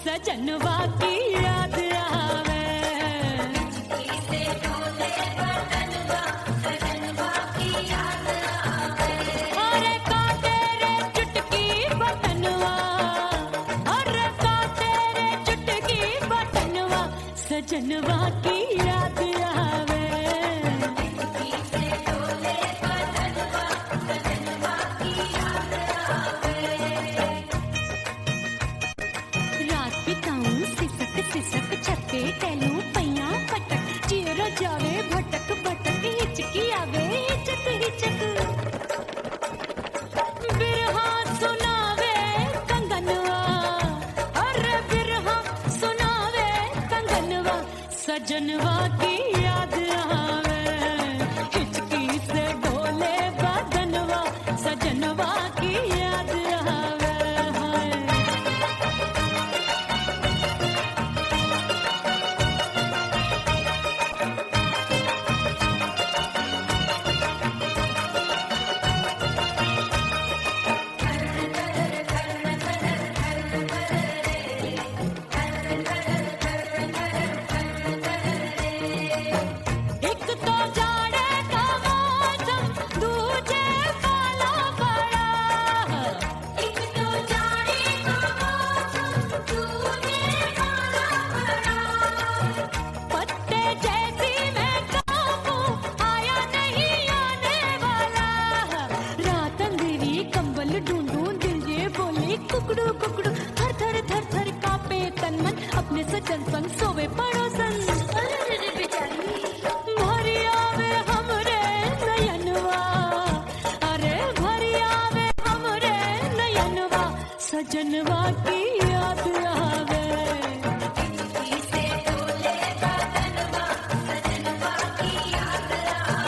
सजनवा की याद आवे, से डोले बदनवा सजनवा की याद आवे। अरे का तेरे चुटकी बटनवा, अरे का तेरे चुटकी बटनवा सजनवा की याद आवे। से डोले बदनवा सजनवा की याद आवे। रात बिताऊं सिसक सिसक छते टहलूं पैया पटक, चेहरा जावे भटक भटक, हिचकी आवे हिचक हिचक। बिरहा सुनावे कंगनवा, अरे बिरहा सुनावे कंगनवा सजनवा की याद आवे। हिचकी से डोले बदनवा सजनवा की याद आवे। हाय एक तो जाड़े का मौसम, दूजे वाला बड़ा। एक तो जाने का मौसम, दूजे वाला बड़ा। पत्ते जैसी मैं कांपू, आया नहीं आने वाला। रात अंधेरी कंबल ढूंढूं, दिल ये बोले कुकड़ू कुकड़ू। थर थर थर थर कांपे तन मन, अपने सजन संग सोवे पड़ोसन। अरे बेचारी भरी आवे हमरे नयनवा, अरे भरी आवे हमरे नयनवा सजनवा की याद आवे। से डोले बदनवा सजनवा की याद आवे।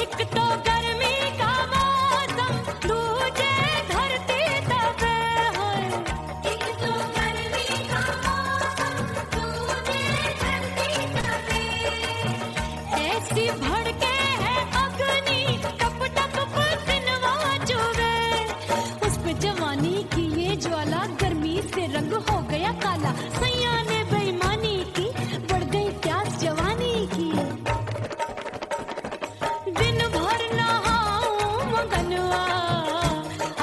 एक तो गर्मी का मौसम, दूजे धरती तपे है। एक तो गर्मी का मौसम, दूजे धरती तपे। ऐसी भड़के है अग्नि, टप टप पसीनवा चुभे। उस पे जवानी की ये ज्वाला, गर्मी से रंग हो गया काला। सैया ने बेईमानी की, बढ़ गई प्यास जवानी की। दिन भर नहाऊं मगनवा,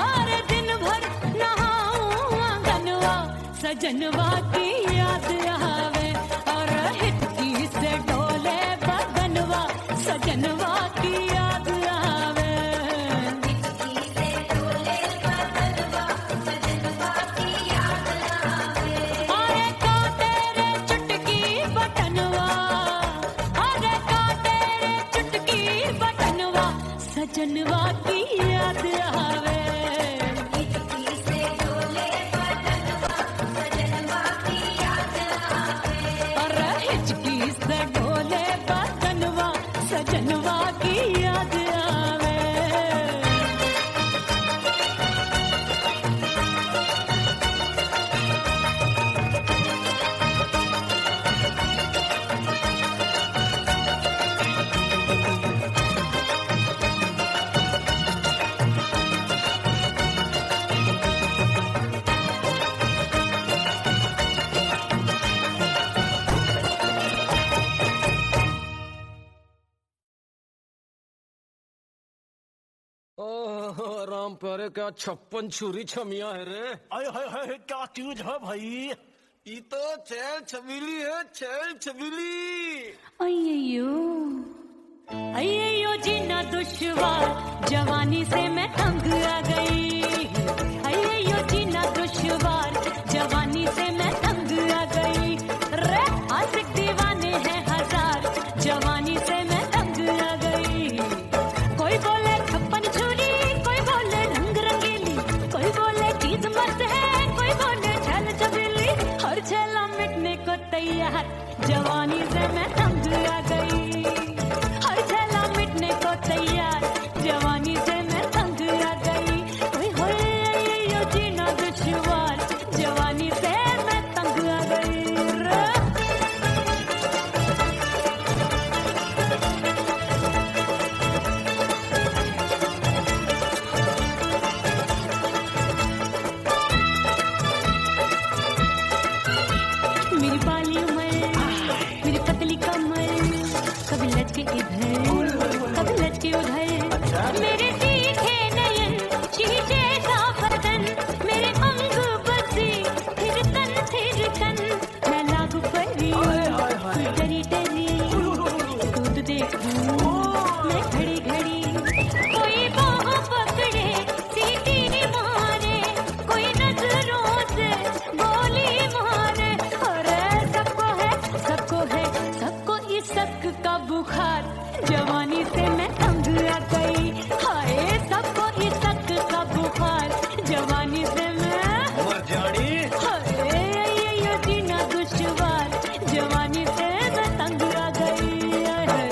अरे दिन भर नहाऊं मगनवा सजनवा की याद आवे। और हिचकी से डोले बदनवा सजनवा की याद आवे। से डोले बदनवा सजनवा की याद आवे। अरे का तेरे चुटकी बटनवा, अरे का तेरे चुटकी बटनवा सजनवा की याद आवे। से डोले बदनवा सजनवा की याद आवे। अरे हिचकी से डोले बदनवा सजनवा की याद आवे। ओह राम प्यारे, क्या 56 छुरी छमिया है रे। हाय हाय हाय, क्या चीज है भाई? ये तो छैल छबीली है, छैल छबीली। अय्यो अय्यो जीना दुश्वार, जवानी से मैं तंग आ गई। अय्यो जीना दुश्वार, जवानी से मैं तंग आ गई। रे आशिक दीवाने हैं हजार, जवानी से मैं तंग आ गई। लचके इधर कभी लचके उधर मेरे तीखे नयन शीशे सा बदन मेरे अंग बसे फिर तन मैं लागू परी डरी डरी दूध देखूं मैं घड़ी घड़ी कोई बाह पकड़े सीटी मारे कोई नजरों से गोली मारे अरे सबको इसक का बुखार जवानी से मैं तंग आ गई हाय सबको इसक का बुखार जवानी से मैं मर जानी हाय ये जीना दुश्वार जवानी से मैं तंग आ गई हाय।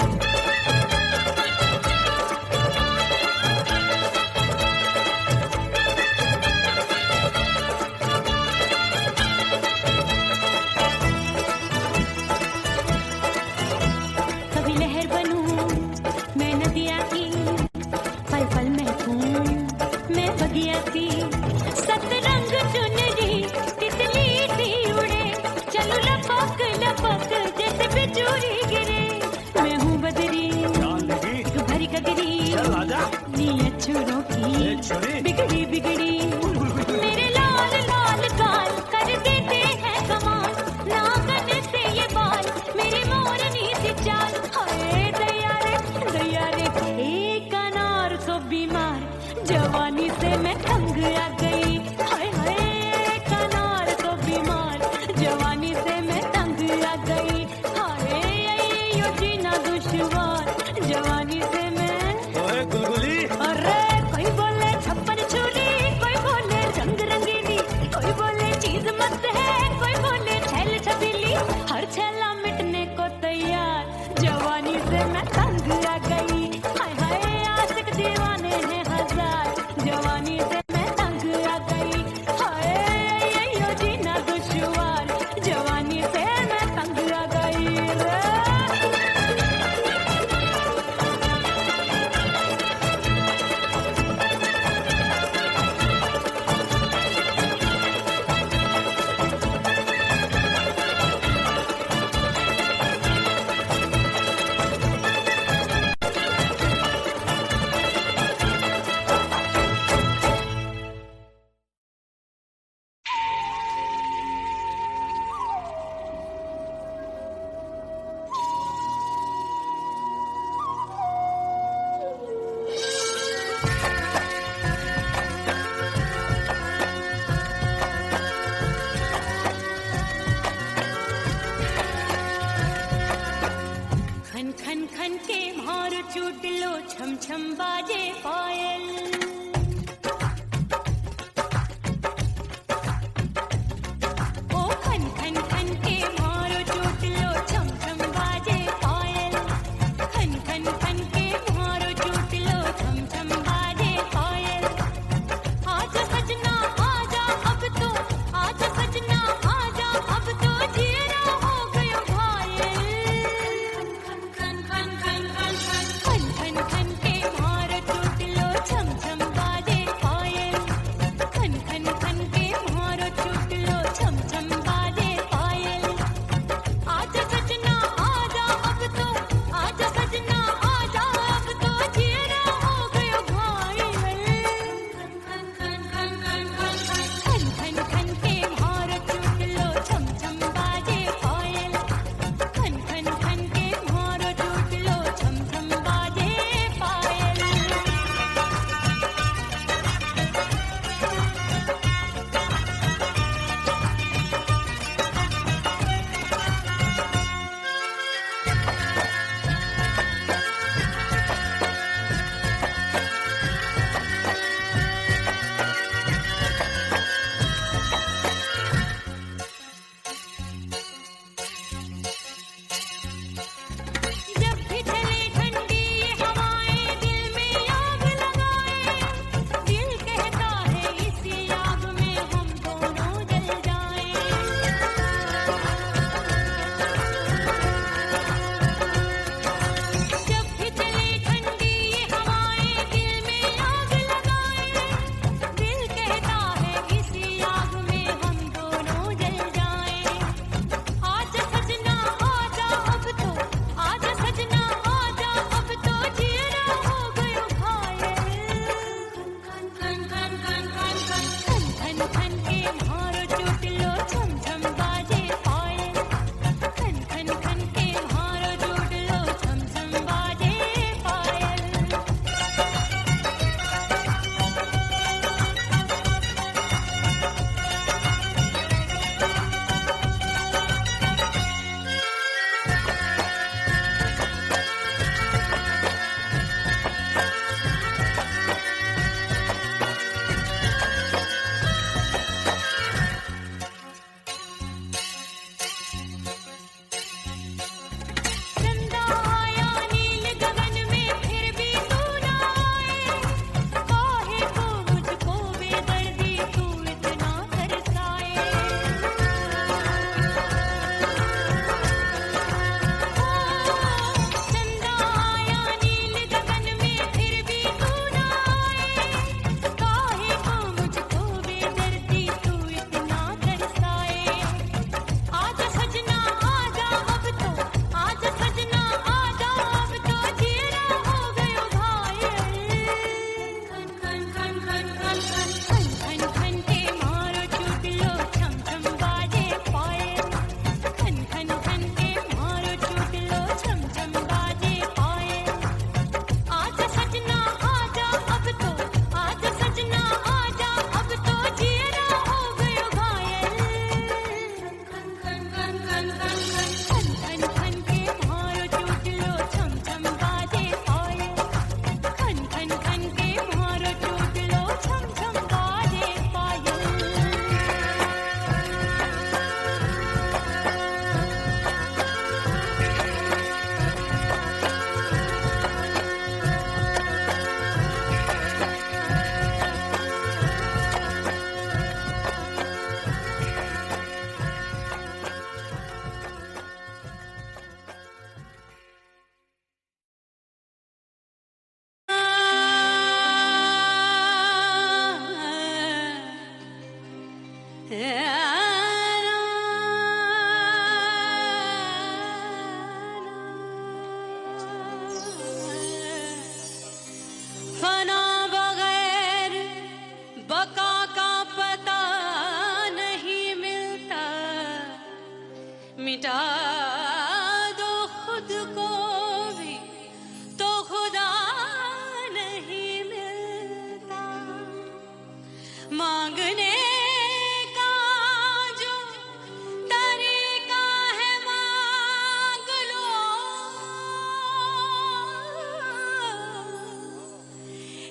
कभी लहर बनूं मैं नदिया की पल पल महकूं मैं बगिया की सतरंग चुनरी तितली सी उड़े चलूं लपक लपक जैसे बिजली गिरे मैं हूँ बदरी जान लगी तू भरी कगरी चल आजा नीयत छोरों की ए छोरी बिगड़ी बिगड़ी मेरे लाल लाल गाल कर देते हैं कमाल नागन से ये बाल मेरी मोरनी सी चाल हाय दया रे एक अनार को बीमार जवानी से मैं तंग आ गई हाय हाय एक अनार को बीमार जवानी से मैं तंग आ गई हाय यो जीना दुश्वार जवानी से मैं ओए गुलगुली अरे कोई बोले छप्पन छुरी कोई बोले रंग रंगीली कोई बोले चीज मस्त है कोई बोले छैल छबीली हर छैला मिटने को तैयार जवानी से मैं तंग आ गई हाय हाय आशिक दीवाने हैं हजार जवानी से मैं तंग आ गई हाय यो जीना दुश्वार जवानी से मैं तंग आ गई रे। खन खन खन के मार चूट लो छम छम बाजे पायल ओ खन खन खन के मार चूट लो छम छम बाजे पायल खन खन खन के मार चूट लो छम छम बाजे पायल आज सजना आजा अब तो आज सजना आजा अब तो जीना हो गयो घायल खन खन खन खन खन खन खन खन के मार टूट लो छम छम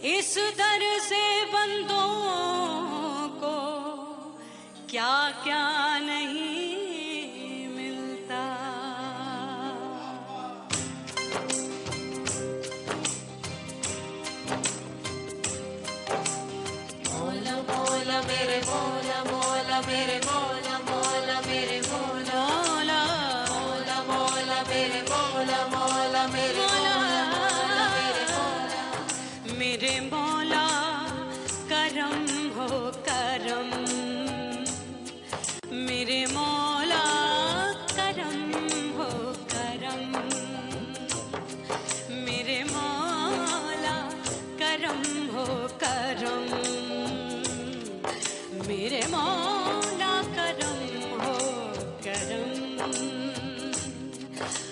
इस दर से बंदों को क्या क्या नहीं मिलता। मौला मौला मेरे मौला मौला मेरे मौला मौला मेरे मौला मौला मौला मौला मेरे मौला मौला मेरे मौला मौला मेरे मौला मेरे मौला करम हो करम, मेरे मौला करम हो करम, मेरे मौला करम हो करम, मेरे मौला करम हो करम।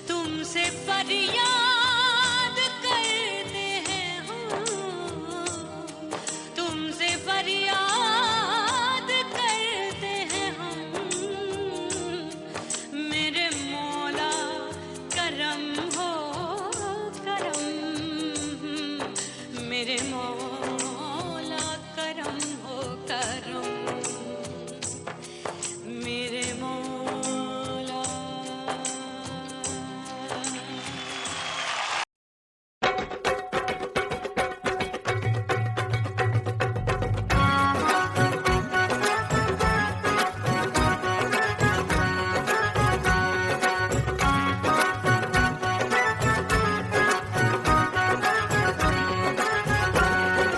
तुमसे फरियाद करते हैं हम, तुमसे फरियाद करते हैं हम, मेरे मौला करम हो करम, मेरे मौला करम हो करम, मेरे मौला।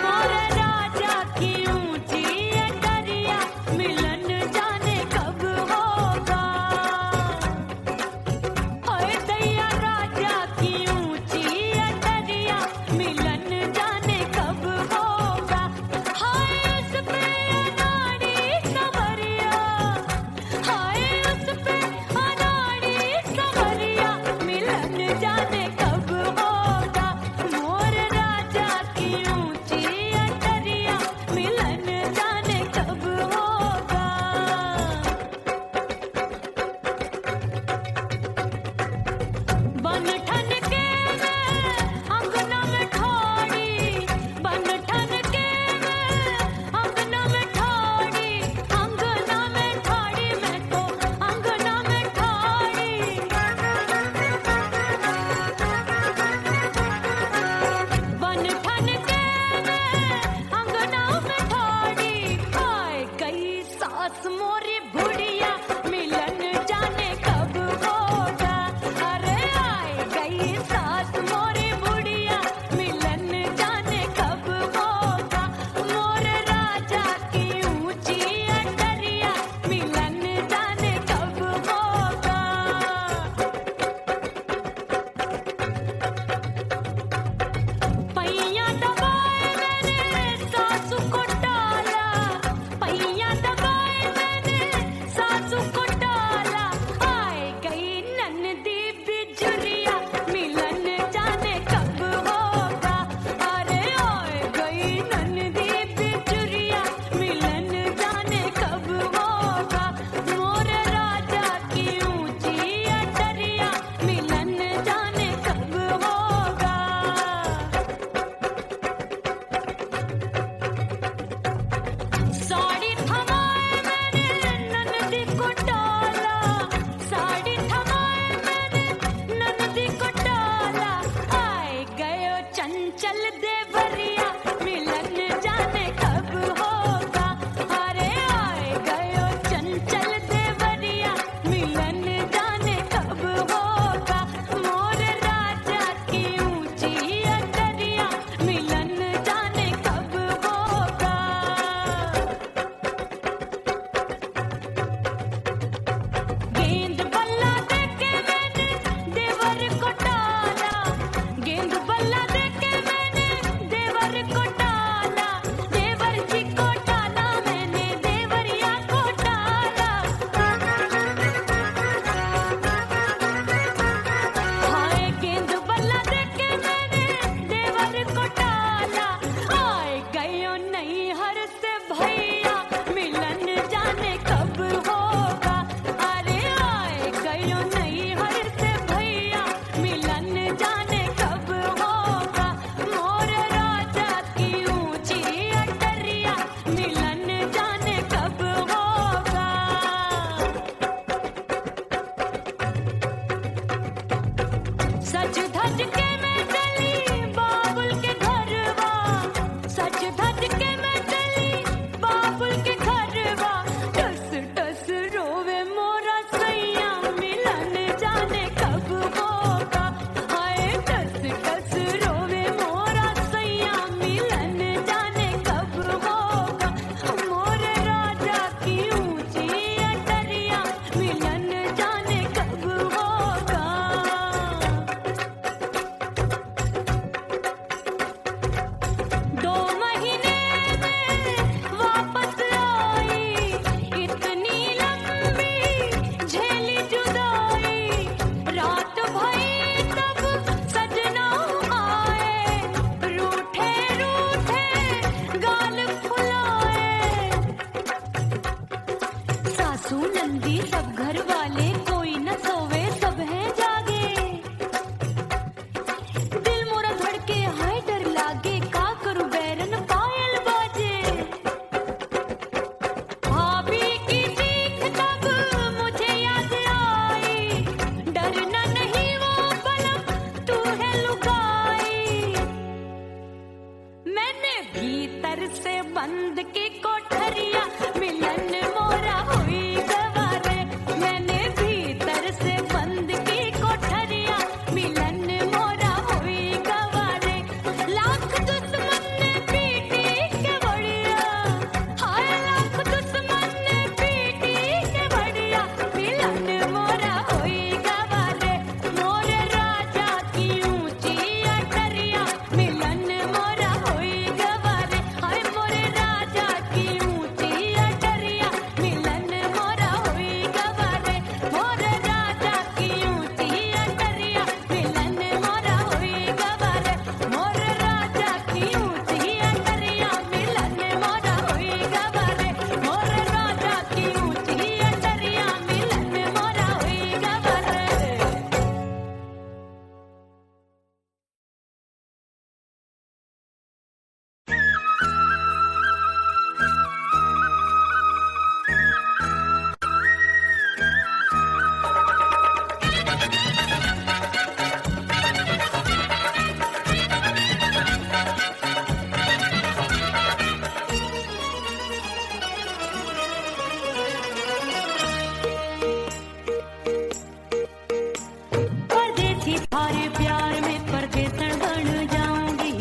मोरे राजा की ऊंची अटरिया मिलन जाने कब होगा। ओए दैया राजा की ऊंची अटरिया मिलन जाने कब होगा। हाय उस पे अनाड़ी सवरिया, हाय उस पे अनाड़ी सवरिया मिलन जाने कब होगा। मोर राजा की ऊंची अटरिया मिलन जाने कब होगा। बन ठन के मैं अंगना में ठाड़ी, बन ठन के मैं अंगना में ठाड़ी, अंगना में ठाड़ी मैं तो अंगना में ठाड़ी। बन ठन के मैं अंगना में ठाड़ी, आए गई सास मोरी बुढ़िया मिलन जाने कब होगा। अरे आए गई सास मोरी बुढ़िया मिलन जाने कब होगा। मोर राजा की ऊंची अटरिया मिलन जाने कब होगा। पैया दबाए मैंने सासू को डाला, पैया दबाए मैंने सासू को डाला। आए गई ननदी बिजुरिया मिलन जाने कब होगा। अरे आए गई ननदी बिजुरिया मिलन जाने कब होगा। मोर राजा की ऊंची अटरिया मिलन जाने कब होगा। साड़ी थमाए मैंने ननदी को डाला, साड़ी थमाए मैंने ननदी को डाला। आए गयो चंचल देवरिया मिलन जाने कब होगा। अरे आए गयो चंचल देवरिया मिलन जाने कब होगा। मोर राजा की ऊंची अटरिया मिलन जाने कब होगा। गेंद बल्ला देके मैंने देवर को डाला, गेंद बल्ला देके मैंने देवर बंद की कोठरिया मिलन मोरा हुई गवारे मैंने भीतर से बंद की कोठरिया मिलन मोरा हुई गवारे लाख दुश्मन ने पीटी के बढ़िया हाय लाख दुश्मन ने पीटी के बढ़िया मिलन मोरा हुई गवारे मोरे राजा की ऊंची अटरिया मिलन मोरा हुई गवारे हाय मोरे राजा की ऊंची अटरिया मिलन मोरा हुई गवारे मोरे राजा की ऊंची अटरिया मिलन मोरा हुई गवारे मोरे राजा की ऊंची अटरिया मिलन मोरा हुई गवारे मोरे राजा की ऊंची अटरिया मिलन मोरा हुई गवारे परदेसी थारे प्यार में परदेसन बन जाऊंगी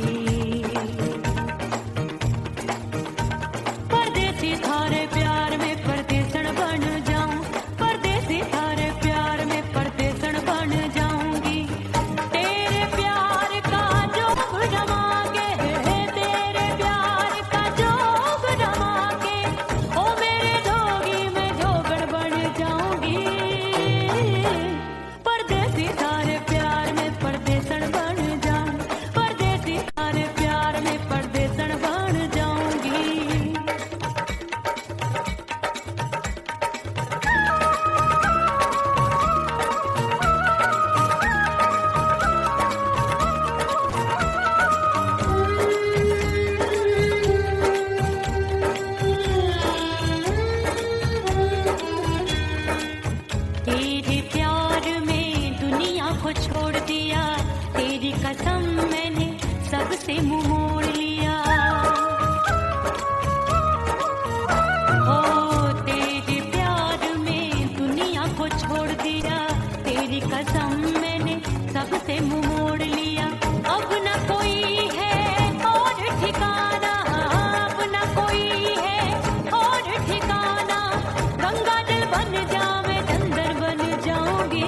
परदेसी थारे प्यार में परदेसन बन जाऊं परदेसी थारे प्यार में परदेसन बन जाऊंगी तेरे प्यार का जोग जमा के तेरे प्यार का जोग जमा के ओ मेरे जोगी मैं जोगड़ बन जाऊंगी परदेसी थारे प्यार में परदेसन बन जाऊं परदेसी थारे प्यार में परदेसन बन जाऊंगी तेरे प्यार में दुनिया को छोड़ दिया तेरी कसम मैंने सबसे मुंह मोड़ लिया ओ तेरे प्यार में दुनिया को छोड़ दिया तेरी कसम मैंने सबसे मुंह मोड़ लिया अब न कोई है और ठिकाना अब न कोई है और ठिकाना गंगा जल बन जावे चंदर बन जाऊंगी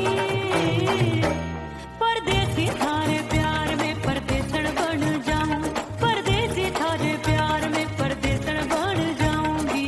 परदेसी थारे प्यार में परदेसन बन जाऊं परदेसी थारे प्यार में परदेसन बन जाऊंगी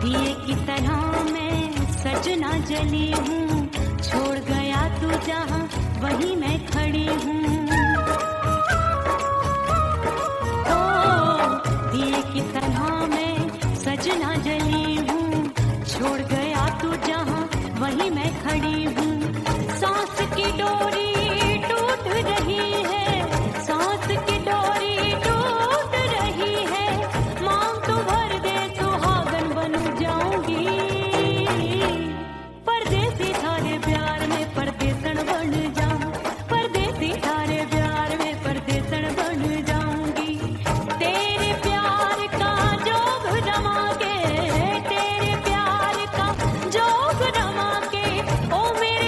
दिए की तरह मैं सजना जली हूँ छोड़ गया तू जहाँ वहीं मैं खड़ी हूँ ओ दिए की तरह मैं सजना जली हूँ छोड़ गया तू जहाँ वहीं मैं खड़ी हूँ सांस की डोरी टूट रही है सांस की डोरी टूट रही है मांग तू भर दे सुहागन बन जाऊंगी परदेसी थारे प्यार में परदेसन बन जाऊं परदेसी थारे प्यार में परदेसन बन जाऊंगी तेरे प्यार का जोग जमा के तेरे प्यार का जोग जमा के ओ मेरे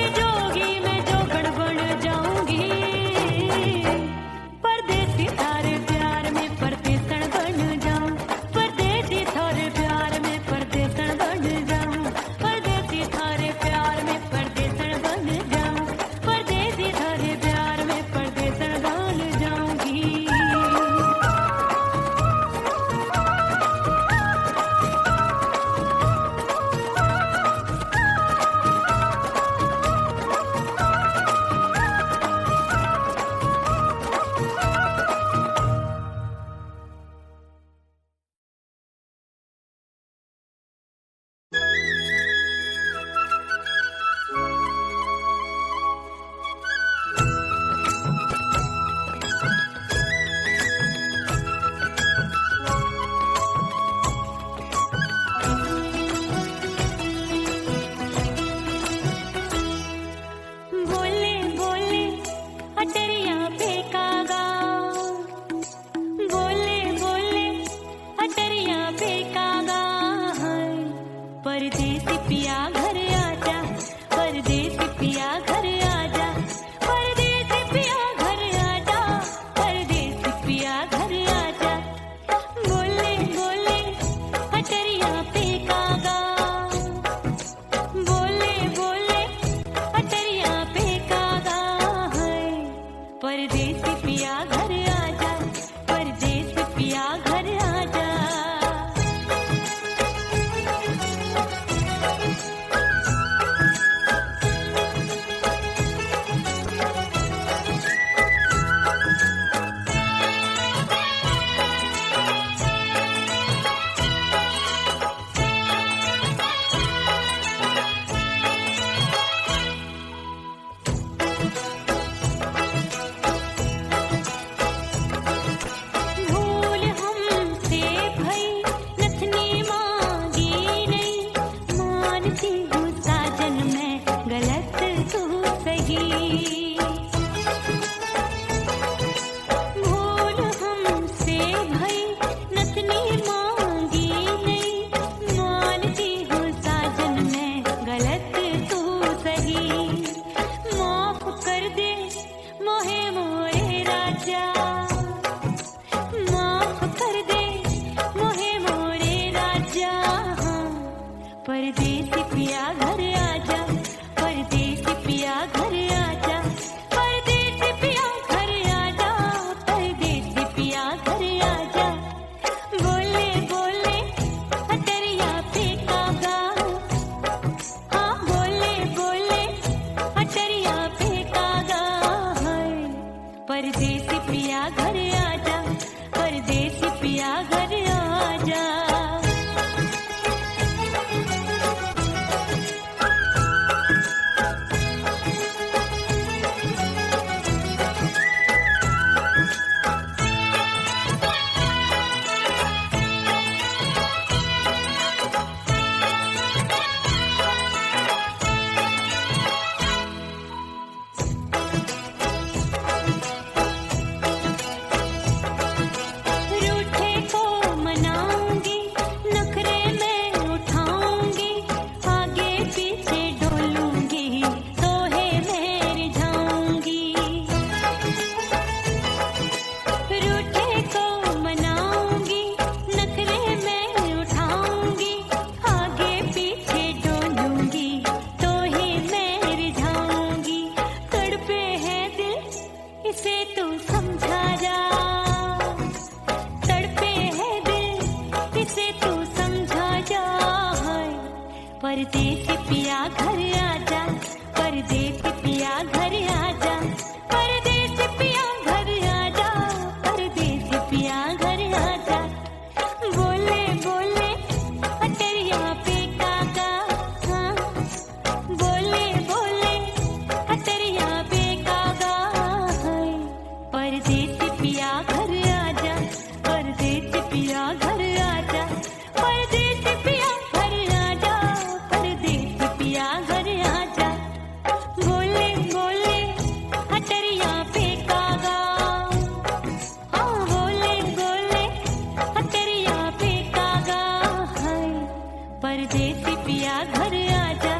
परदेसी पिया घर आजा, परदेसी पिया घर आजा, परदेसी पिया घर आजा, परदेसी पिया घर आजा। बोले बोले अटरिया पे कागा, बोले बोले अटरिया पे कागा है। परदेसी पिया घर आजा, परदेसी पिया घर आजा। भूल हमसे भई नथनी मांगी नहीं, मानती हूँ साजन मैं गलत तू सही। भूल हमसे भई नथनी मांगी नहीं, मानती हूँ साजन मैं गलत तू सही। माफ कर दे मोहे मोरे राजा, माफ कर दे मोहे मोरे राजा। परदेसी पिया घर आजा, परदेसी पिया घर आजा, परदेसी पिया घर आजा, परदेसी पिया घर आजा। बोले बोले अटरिया पे कागा, हाँ बोले बोले अटरिया पे कागा है। परदेसी पिया घर आजा, परदेसी पिया घर आजा। रूठे को मनाऊंगी, नखरे में उठाऊंगी, आगे पीछे डोलूंगी, तोहे मैं रिझाऊंगी। रूठे को मनाऊंगी, नखरे में उठाऊंगी, आगे पीछे डोलूंगी, तोहे मैं रिझाऊंगी। तड़पे है दिल इसे तू समझा जा, तड़पे है दिल इसे तू समझा जा। परदेसी पिया घर आजा, परदेसी पिया घर आजा, परदेसी पिया घर आजा, परदेसी पिया घर आजा। बोले बोले अटरिया पे कागा, हाँ बोले बोले अटरिया पे कागा है। परदेसी पिया घर आजा, परदेसी पिया घर आजा, परदेसी पिया घर आजा, परदेसी पिया घर आजा। बोले बोले अटरिया पे कागा, हाँ बोले बोले अटरिया पे कागा है। परदेसी पिया घर आजा,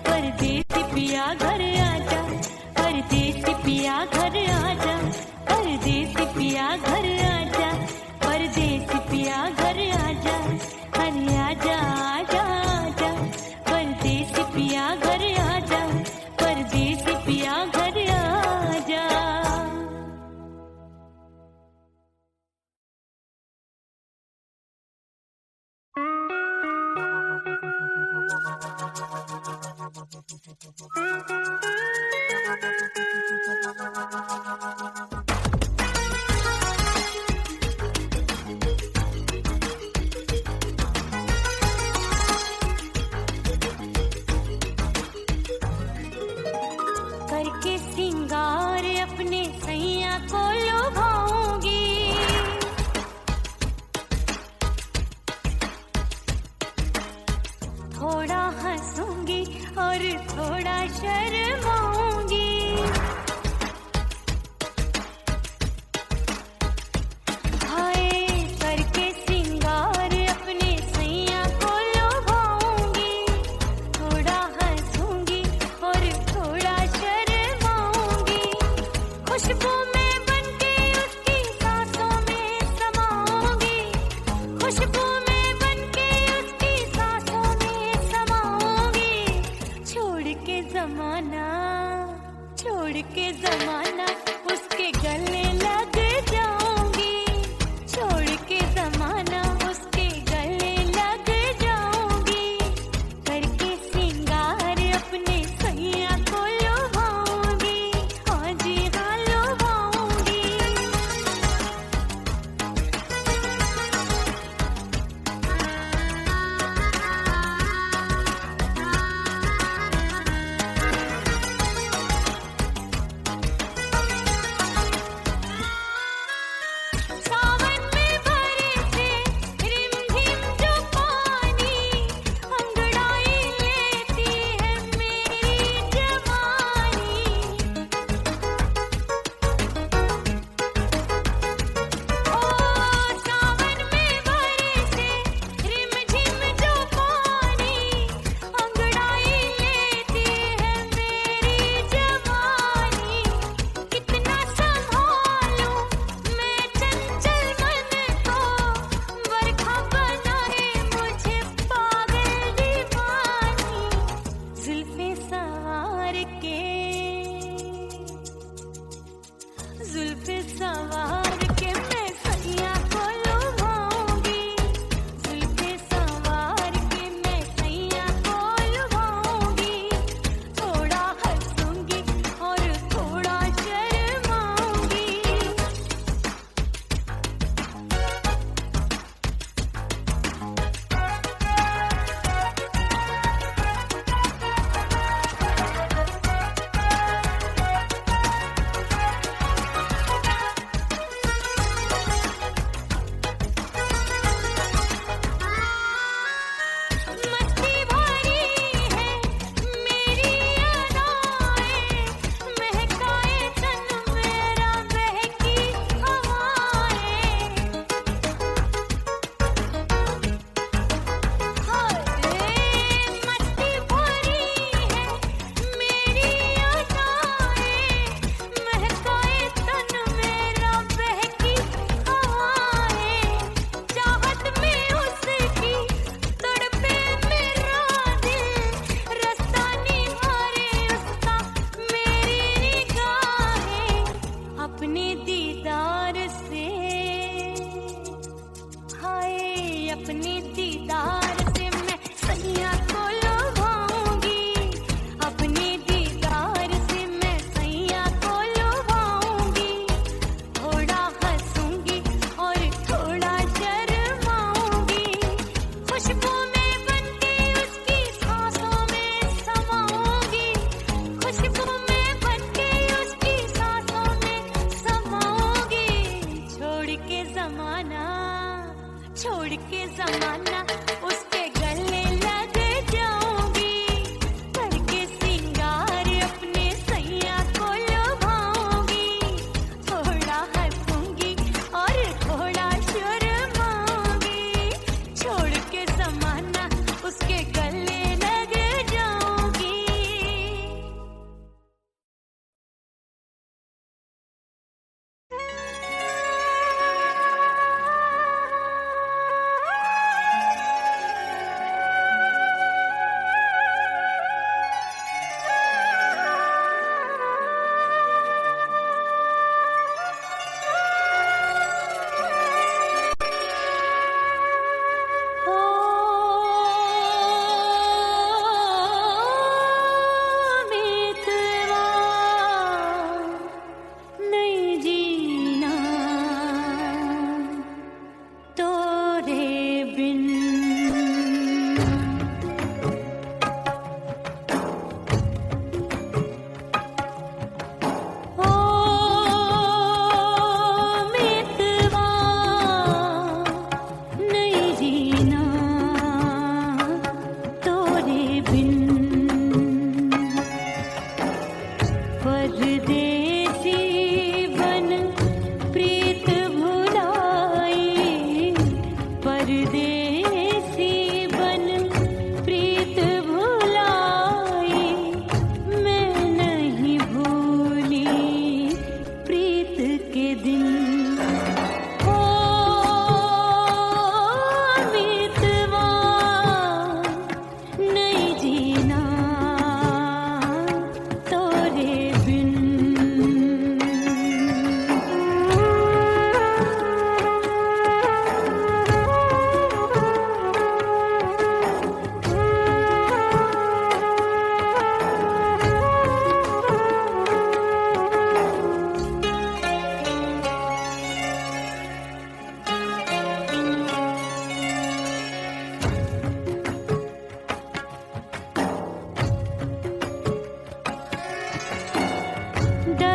परदेसी पिया घर आजा, परदेसी पिया घर आजा, परदेसी पिया घर आजा, परदेसी पिया घर आजा। अरे आजा आजा आजा, परदेसी पिया घर आजा, परदेसी पिया घर आजा। करके सिंगार अपने सैया को लुभाऊंगी, थोड़ा हंसूंगी और थोड़ा शर्माऊंगी। हाय करके सिंगार अपने सैया को लुभाऊंगी, जमाना, छोड़ के जमाना उसके गले लग जाऊंगी, छोड़ के जमाना उसके गले लग जाऊंगी, करके सिंगार अपने सैया को लुभाऊंगी, हाँ जी हाँ लुभाऊंगी। सावन में बरसे रिमझिम जो पानी, अंगड़ाई लेती है मेरी जवानी। ओ सावन में बरसे रिमझिम जो पानी, अंगड़ाई लेती है मेरी जवानी। कितना संभालूं मैं चंचल मन को, बरखा बनाए मुझे पागल दीवानी। जुल्फे सवार के, जुल्फे सवार के मैं सैया को लुभाऊंगी, जुल्फे सवार के मैं सैया को लुभाऊंगी। थोड़ा हंसूंगी और थोड़ा शर्माऊंगी। मस्ती भरी है मेरी अदाएं, महकाए तन मेरा बहकी हवाएं। हाय मस्ती भरी है मेरी अदाएं, महकाए तन मेरा बहकी हवाएं। चाहत में उसकी तड़पे मेरा दिल, रास्ता निहारे उसका मेरी निगाहें। अपने दीदार से, हाय अपने दीदार से मैं सैया को लुभाऊंगी, अपने दीदार से मैं सैया को लुभाऊंगी। थोड़ा हंसूंगी और थोड़ा शर्माऊंगी। खुशबू में बनके उसकी सांसों में समाऊंगी, खुशबू में बनके उसकी सांसों में समाऊंगी। छोड़ के जमाना, छोड़ के जमाना उसके गले लग जाऊंगी, करके सिंगार अपने सैया को लुभाऊंगी। थोड़ा हंसूंगी और थोड़ा शर्माऊंगी, छोड़ के जमाना उसके गले लग जाऊंगी।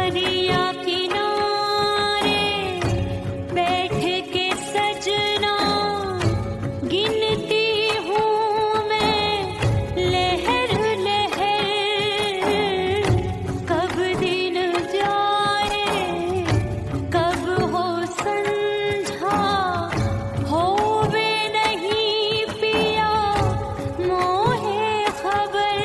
दरिया किनारे बैठ के सजना गिनती हूँ मैं लहर लहर, कब दिन जाए कब हो संझा, होवे नहीं पिया मोहे खबर।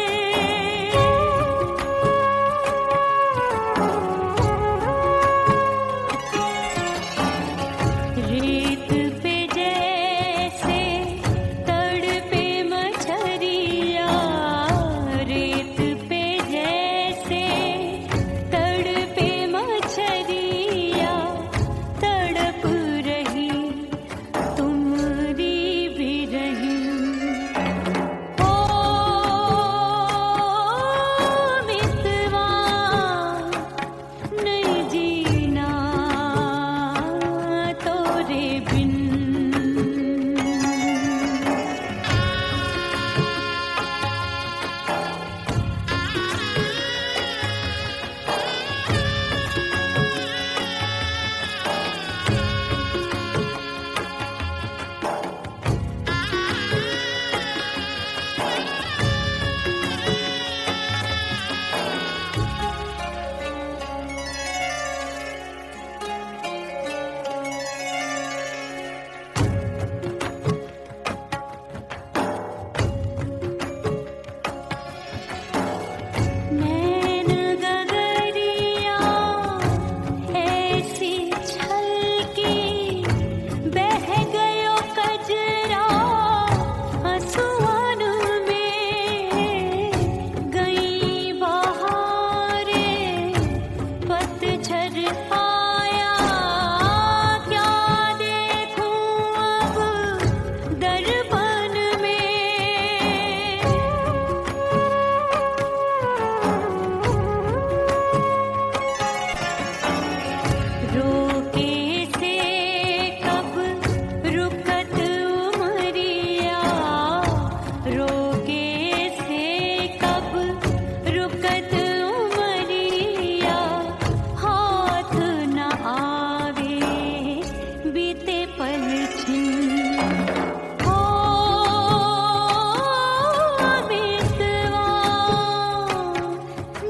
रेत पे जैसे तड़पे मछरिया, रेत पे जैसे तड़पे मछरिया, तड़प रही तुम्हारी भी रही। ओ मितवा नहीं जीना तोरे बिन। नैन गगरिया ऐसी छलकी, बह गयो कजरा आसमान में। गई बहारे पतझर आया, क्या देखूं अब दर्पण में। रोके से कब रुकत उमरिया, रोके से कब रुकत उमरिया, हाथ न आवे बीते पल छिन। ओ मितवा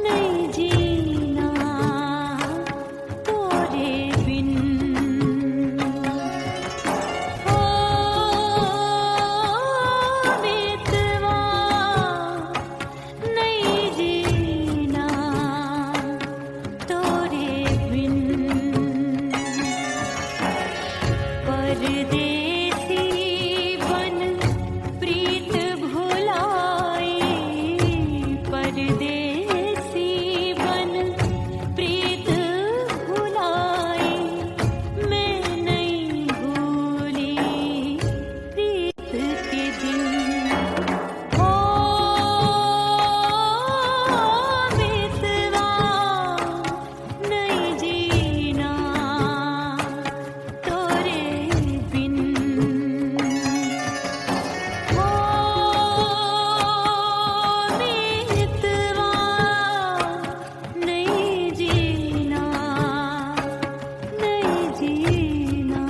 नहीं जीना तोरे बिन। ओ मितवा नहीं जीना तोरे बिन। परदेसी बन प्रीत भुलाई, परदेसी बन प्रीत भुलाई, मैं नहीं भूली प्रीत के दिन। ओ मितवा नहीं जीना तोरे बिन। ओ मितवा नहीं जीना, नहीं जीना।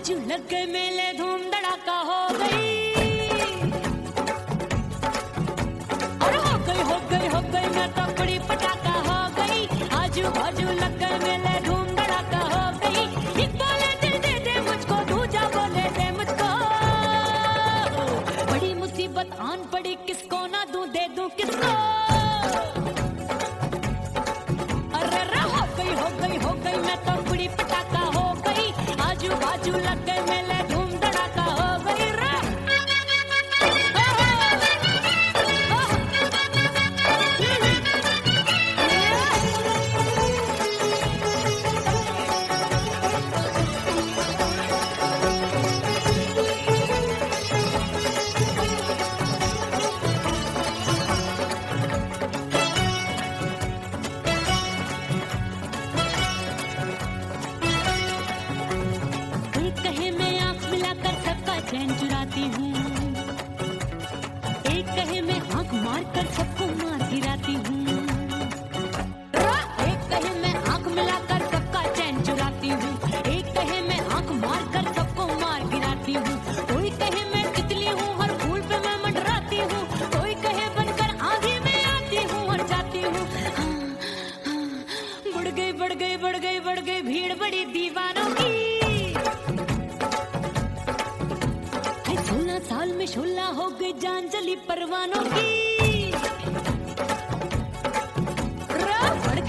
बाजू लग गए मेले धूम धड़ाका हो गई। अरे हो गई मैं तो बड़ी पटाखा हो गई। आजू बाजू लग गए मेले धूम धड़ाका हो गई। एक बोले दिल दे दे मुझको, दूजा बोले दे मुझको। बड़ी मुसीबत आन पड़ी, किसको ना दूं दे दूं किसको। अरे हो गई मैं तो बड़ी पटाखा हो गई। आजू बाजू लग गए मेले धूम धड़ाका हो गई रे। कोई कहे मैं आंख मिलाकर सबका चैन चुराती हूँ, एक कहे मैं आंख मारकर सबको मार गिराती हूँ। एक कहे मैं आंख मिलाकर सबका चैन चुराती हूँ, एक कहे मैं आंख मारकर सबको मार गिराती हूँ। कोई कहे मैं तितली हूँ, हर फूल पे मैं मंडराती हूँ। कोई कहे बनकर आंधी में आती हूँ और जाती हूँ। बढ़ गई भीड़ बड़ी दीवानों की। 16 साल में शोला हो गई जान जली परवानों की। बढ़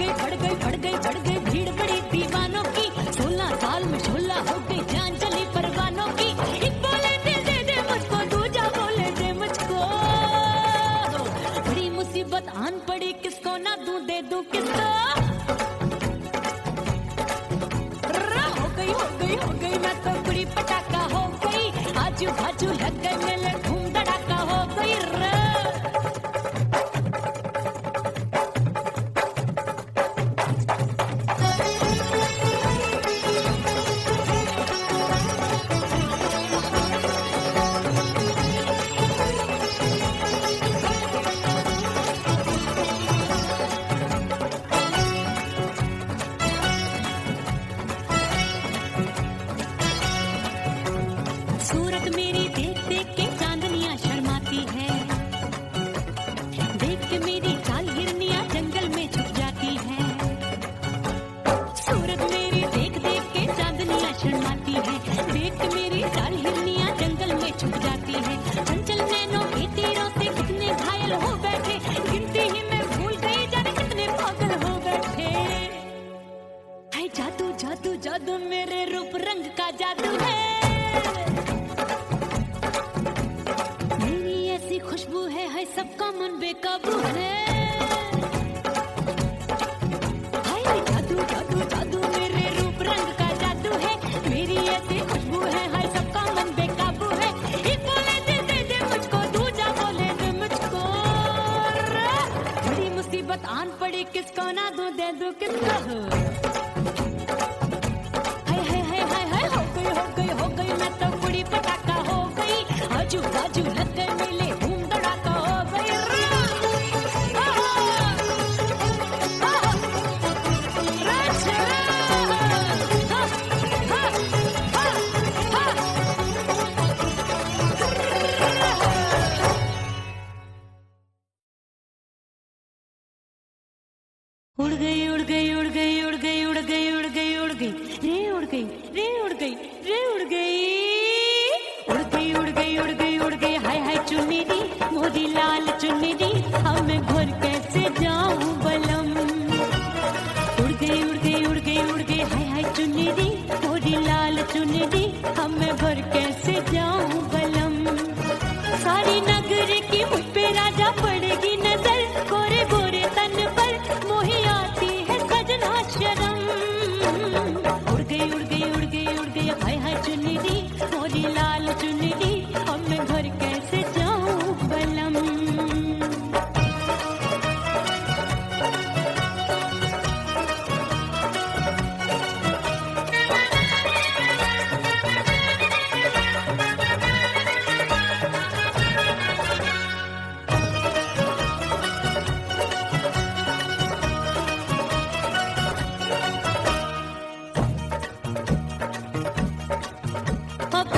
गई भीड़ बड़ी दीवानों की। 16 साल में शोला हो गई जान जली परवानों की। एक बोले दिल दे दे मुझको, दूजा बोले दे मुझको। बड़ी मुसीबत आन पड़ी, किसको ना दूं दे दूं किसको। हो गई मैं तो बड़ी पटाखा हो गई। आजू बाजू लग गए मेले धूम धड़ाका हो गई रे। सूरत मेरी देख देख के चांदनियां शर्माती है। देख के मेरी चाल हिरनियां जंगल में छुप जाती है। सूरत मेरी देख देख के चांदनियां शर्माती है। देख के मेरी चाल हिरनियां जंगल में छुप जाती है। चंचल नैनों के तीरों से कितने घायल हो बैठे, गिनती ही मैं भूल गई जाने कितने पागल हो बैठे। है जादू जादू जादू मेरे रूप रंग का जादू है। खुशबू है सबका मन बेकाबू है। हाय जादू जादू जादू मेरे रूप रंग का जादू है। मेरी ऐसी खुशबू है सबका मन बेकाबू है। एक बोले दे दे मुझको, दूजा बोले दे मुझको। बड़ी मुसीबत आन पड़ी, किसको ना दूं दे दूं किसको। हो गई मैं तो बड़ी पटाखा हो गई। आजू बाजू लग गए मेले धूम धड़ाका हो गई रे। उड़ गई उड़ गई उड़ गई उड़ गई उड़ गई उड़ गई उड़ गई रे उड़ गई रे उड़ गई रे उड़ गई उड़ गई उड़ गई उड़ गई उड़ गई। हाय हाय चुन्नी दी मोदी लाल चुन्नी दी, अब मैं घर कैसे जाऊं बलम। उड़ गई उड़ गई उड़ गई उड़ गई हाय हाय चुन्नी दी मोदी लाल चुन्नी दी, अब मैं घर कैसे जाऊं बलम। सारी नगर की मुझ पे राजा पड़ेगी नजर, गोरे गोरे तन पर मोही आती है सजना शर्म। उड़ गई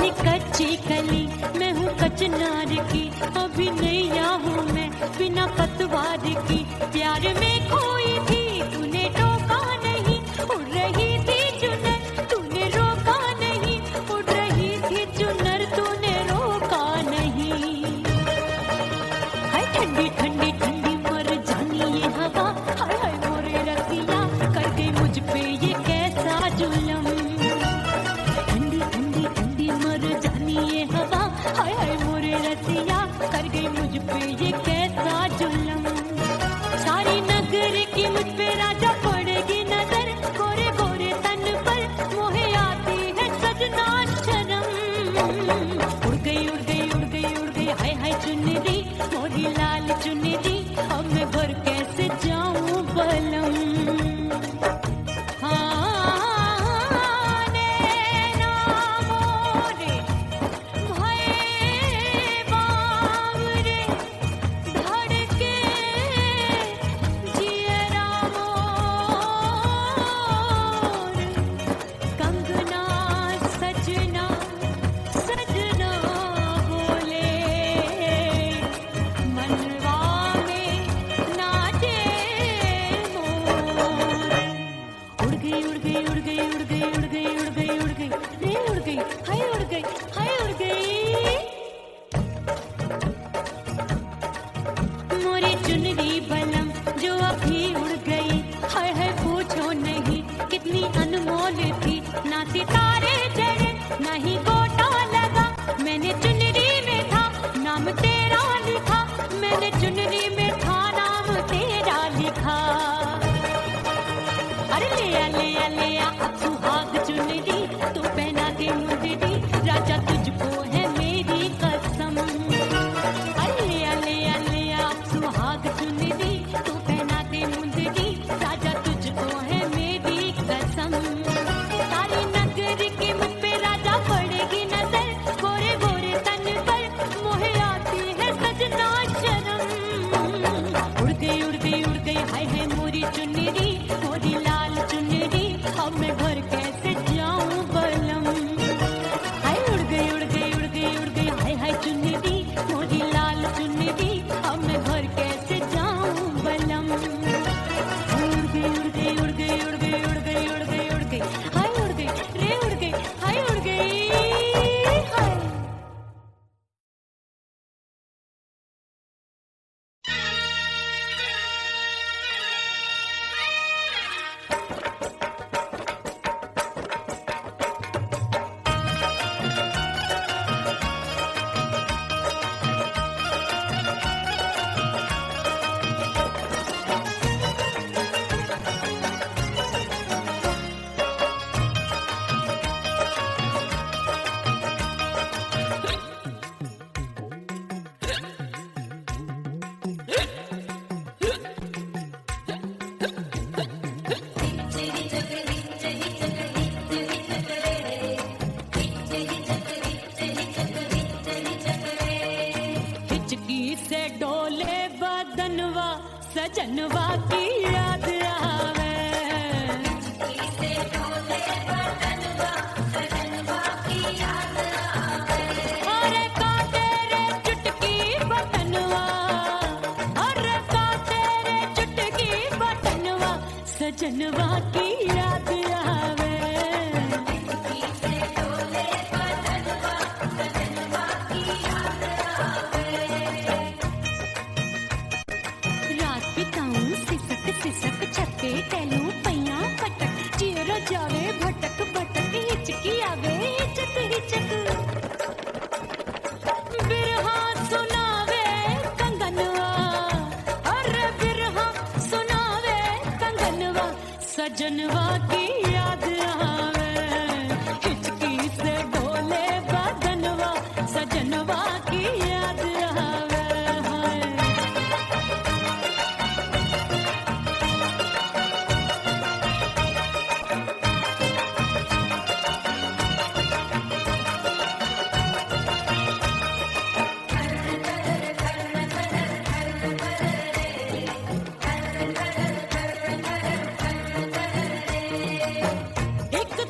वाली कच्ची कली मैं हूँ कचनार की, अभी नैया हूँ मैं बिना पतवार की। प्यार में खोई थी तूने टोका नहीं, उड़ रही थी चुनर तूने रोका नहीं, उड़ रही थी चुनर तूने रोका नहीं। हाय ठंडी ठंडी ठंडी मर जानी ये हवा, हाय हाय मोरे रतिया कर गई मुझ पे ये कैसा जुलम। ठंडी ठंडी ठंडी मर जानी ये हवा, हाय हाय मोरे रतिया कर गई मुझ पे ये कैसा जुलम। सारी नगर की मुझ पे राजा पड़ेगी नजर, गोरे गोरे तन पर मोहे आती है सजना शर्म। उड़ गई उड़ गई उड़ गई उड़ गई हाय हाय चुनरी मोरी लाल चुनरी, अब मैं घर कैसे जाऊं बलम। हाँ नैना मोरे भये बावरे, धड़के जियरा मोर, कंगना सजना सजना बोले, मनवा में नाचे मोर। उड़ गई उड़ गई उड़ गई उड़ गई उड़ गई उड़ गई उड़ गई रे उड़ गई हाय उड़ गई हाय उड़ गई। मोरी चुनरी बलम जो अभी उड़ गई, हाय हाय पूछो नहीं कितनी अनमोल थी। ना सितारे चढ़े ना ही गोटा लगा, मैंने चुनरी में था नाम तेरा लिखा, मैंने चुनरी में था नाम तेरा लिखा। अरे ले आ अब सुहाग चुनरी तू पहना दे मुंदरी, राजा तुझको है मेरी कसम। अरे ले आ अब सुहाग चुनरी तू पहना दे मुंदरी, राजा तुझको है मेरी कसम। सारी नगर की मुझ पे राजा पड़ेगी नजर, गोरे गोरे तन पर मोहे आती है सजना शर्म। उड़ गई उड़ गई उड़ गई हाय हाय मोरी चुनरी मोरी लाल चुनरी, अब मैं घर कैसे जाऊं बलम। हाय उड़ गई उड़ गई उड़ गई उड़ गई हाय हाय चुनरी मोरी लाल चुनरी, अब मैं घर कैसे जाऊं बलम। उड़ गई उड़ गई उड़ गई उड़ गई उड़ गई उड़ गई उड़ गई हाय उड़ गई रे उड़ गई हाय उड़ गई हाय। हिचकी से डोले बदनवा सजनवा की याद आवे। अरे का तेरे चुटकी बटनवा, अरे का तेरे चुटकी बटनवा सजनवा की याद आवे। रात बिताऊं सिसक सिसक छत्ते टैलूं पैया पटक, चियरा जावे भटक भटक हिचकी आवे हिचक हिचक। बिरहा सुनावे कंगनवा, अरे बिरहा सुनावे कंगनवा सजनवा की याद आवे। हिचकी से डोले बदनवा सजनवा की याद आवे। हाय एक तो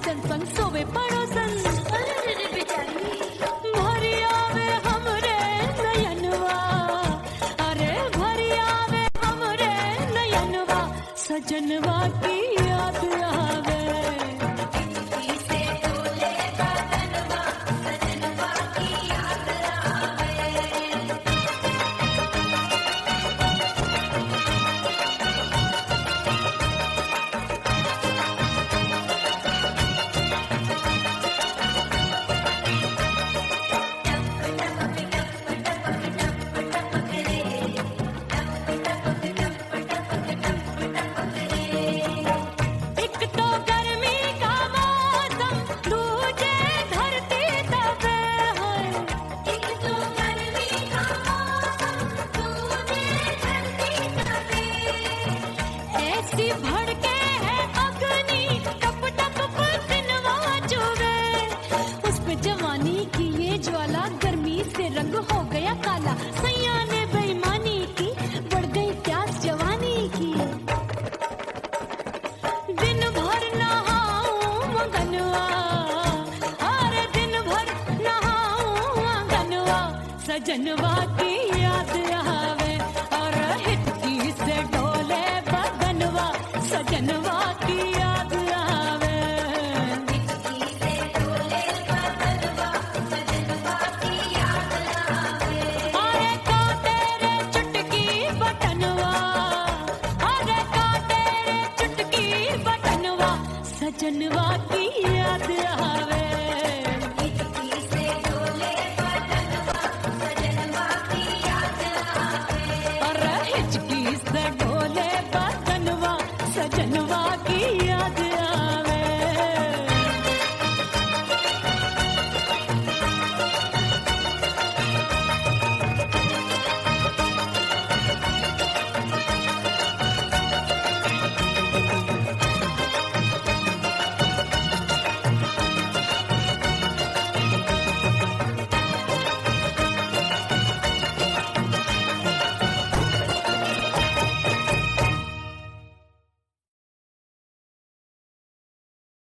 सजन संग सोवे पड़ोसन भरी आवे हमरे नयनवा अरे भरी आवे हमरे नयनवा सजनवा की याद आवे एक तो गर्मी का मौसम दूजे धरती तपे है एक तो गर्मी का मौसम दूजे धरती तपे ऐसी भड़के है अग्नि टप टप पसीनवा चुवे उस पे जवानी की ये ज्वाला गर्मी से रंग हो गया काला सैया ने बेईमानी की बढ़ गई प्यास जवानी की दिन भर नहाऊं मगनवा अरे दिन भर नहाऊं मगनवा सजनवा की याद आवे और हिचकी से डोले बदनवा सजनवा की याद आवे अरे का तेरे चुटकी बटनवा अरे का तेरे चुटकी बटनवा सजनवा की याद आवे